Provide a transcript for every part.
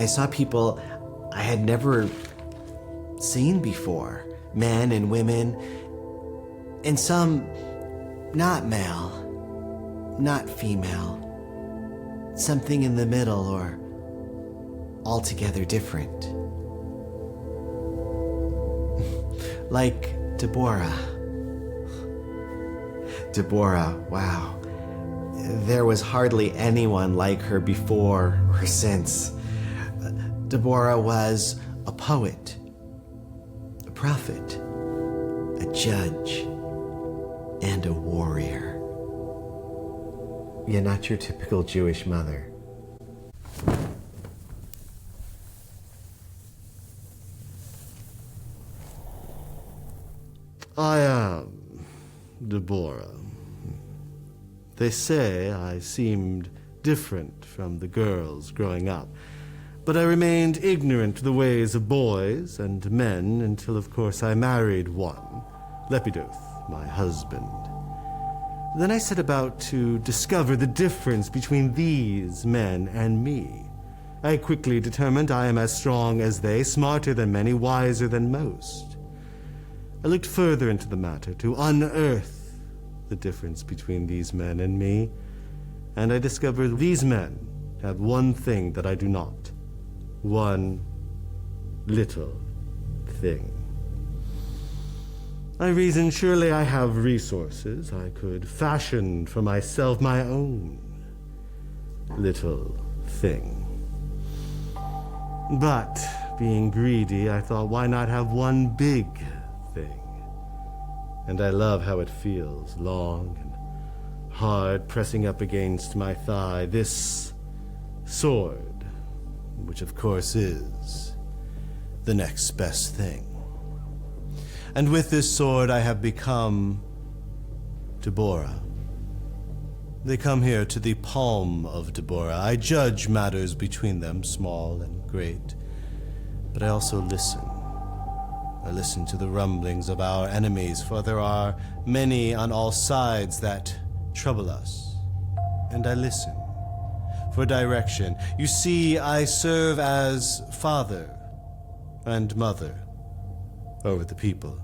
I saw people I had never seen before, men and women, and some not male, not female, something in the middle or altogether different. Like Deborah. Deborah, wow. There was hardly anyone like her before or since. Deborah was a poet, a prophet, a judge, and a warrior. Yeah, not your typical Jewish mother. I am Deborah. They say I seemed different from the girls growing up, but I remained ignorant to the ways of boys and men until, of course, I married one, Lepidoth, my husband. Then I set about to discover the difference between these men and me. I quickly determined I am as strong as they, smarter than many, wiser than most. I looked further into the matter to unearth the difference between these men and me, and I discovered these men have one thing that I do not. One little thing. I reasoned, surely I have resources. I could fashion for myself my own little thing. But, being greedy, I thought, why not have one big thing? And I love how it feels, long and hard, pressing up against my thigh. This sword, which of course is the next best thing. And with this sword I have become Deborah. They come here to the Palm of Deborah. I judge matters between them, small and great. But I also listen. I listen to the rumblings of our enemies, for there are many on all sides that trouble us. And I listen for direction. You see, I serve as father and mother over the people.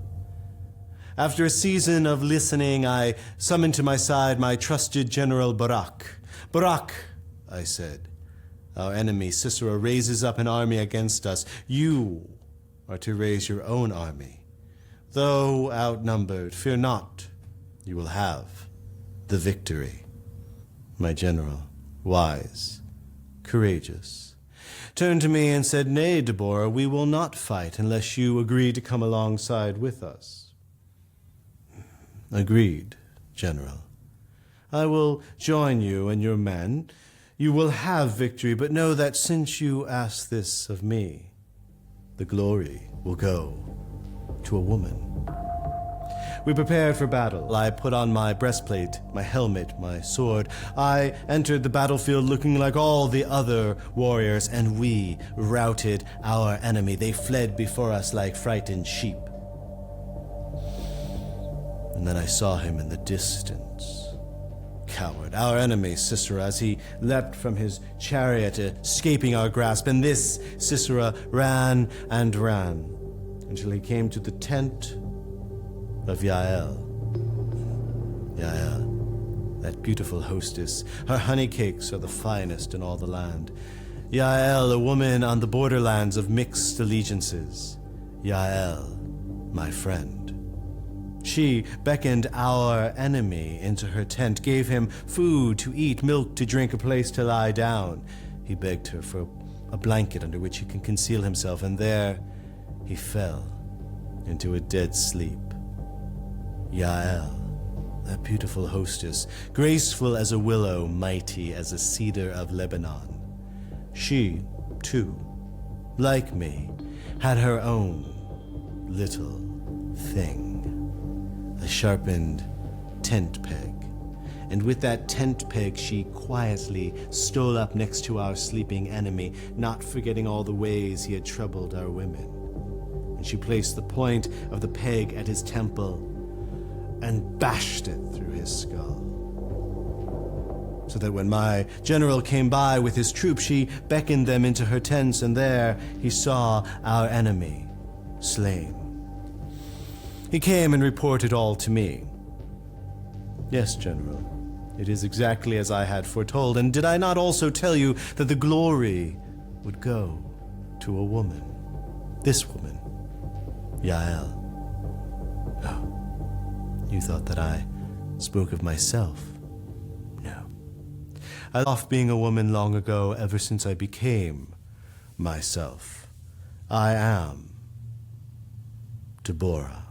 After a season of listening, I summoned to my side my trusted General Barak. Barak, I said, our enemy Sisera raises up an army against us. You are to raise your own army. Though outnumbered, fear not, you will have the victory. My general, wise, courageous, turned to me and said, "Nay, Deborah, we will not fight unless you agree to come alongside with us." Agreed, General. I will join you and your men. You will have victory, but know that since you ask this of me, the glory will go to a woman. We prepared for battle. I put on my breastplate, my helmet, my sword. I entered the battlefield looking like all the other warriors, and we routed our enemy. They fled before us like frightened sheep. And then I saw him in the distance. Coward, our enemy Sisera, as he leapt from his chariot, escaping our grasp. And this Sisera ran and ran until he came to the tent of Jael. Jael, that beautiful hostess. Her honey cakes are the finest in all the land. Jael, a woman on the borderlands of mixed allegiances. Jael, my friend. She beckoned our enemy into her tent, gave him food to eat, milk to drink, a place to lie down. He begged her for a blanket under which he can conceal himself, and there he fell into a dead sleep. Jael, that beautiful hostess, graceful as a willow, mighty as a cedar of Lebanon. She, too, like me, had her own little thing. A sharpened tent peg. And with that tent peg, she quietly stole up next to our sleeping enemy, not forgetting all the ways he had troubled our women. And she placed the point of the peg at his temple and bashed it through his skull. so that when my general came by with his troops, she beckoned them into her tents, and there he saw our enemy slain. He came and reported all to me. Yes, General, it is exactly as I had foretold, and did I not also tell you that the glory would go to a woman? This woman, Jael. Oh, you thought that I spoke of myself? No. I left off being a woman long ago, ever since I became myself. I am Deborah.